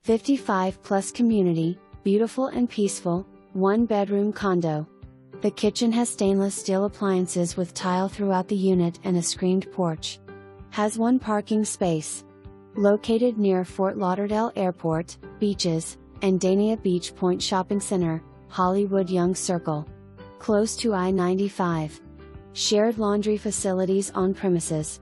55+ community, beautiful and peaceful, 1-bedroom condo. The kitchen has stainless steel appliances with tile throughout the unit and a screened porch. Has 1 parking space. Located near Fort Lauderdale Airport, beaches, and Dania Beach Pointe Shopping Center, Hollywood Young Circle. Close to I-95. Shared laundry facilities on premises.